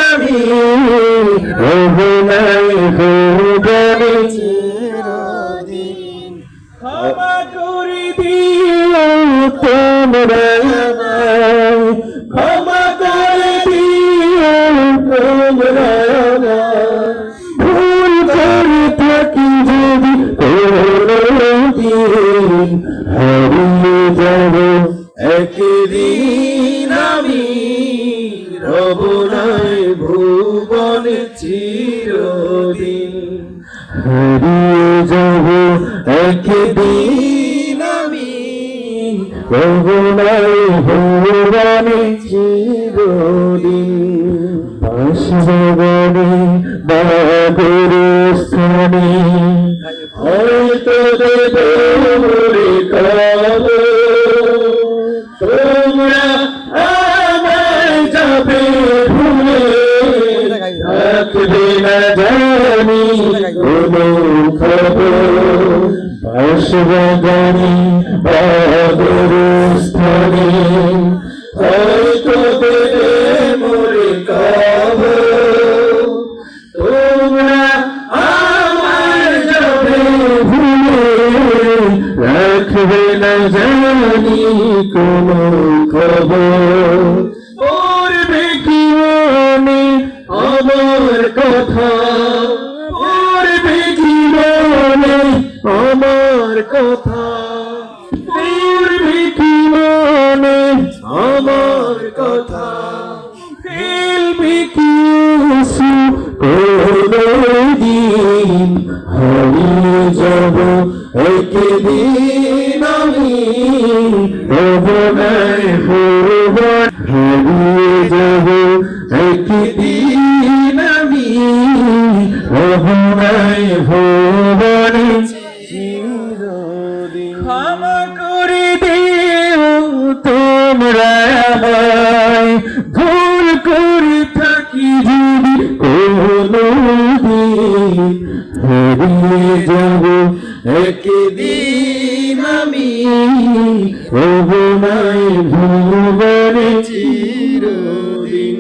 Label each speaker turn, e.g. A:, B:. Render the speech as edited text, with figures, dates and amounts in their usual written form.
A: আমি অবলাই ভুবনে
B: চিরদিন
A: ক্ষমা করে দিও তোমরা আমায়, ক্ষমা করে দিও তোমরা আমায়। ভুল করে থাকি যদি কোনদিন, হারিয়ে যাব একদিন আমি, রব নাই ভুবনে চিরদিন। হারিয়ে যাব একদিন আমি, রব নাই ভুবনে চিরদিন। বাসবনে বাগর স্থানে হয়তো দেবে মরে কবর, তোমরা আমায় যাবে ভুলে, রাখবে না জানি কোনো খবর। বাসবনে বাগর স্থানে হয়তো দেবে মরে কবর, তোমরা আমায় যাবে ভুলে, রাখবে না জানি কোনো খবর। পড়বে কি মনে আমার কথা, পড়বে কি মনে আমার কথা, পড়বে কি মনে আমার কথা, ফেলবে কি কোনদিন, হারিয়ে যাব একদিন আমি, রব নাই ভুবন। হারিয়ে যাব একদিন আমি, রব নাই ভুবনে চিরদিন। ক্ষমা করে দিও তোমরা আমায়, ভুল করে থাকি যদি কোনদিন, হারিয়ে যাব একদিন আমি, রব নাই ভুবনে চিরদিন।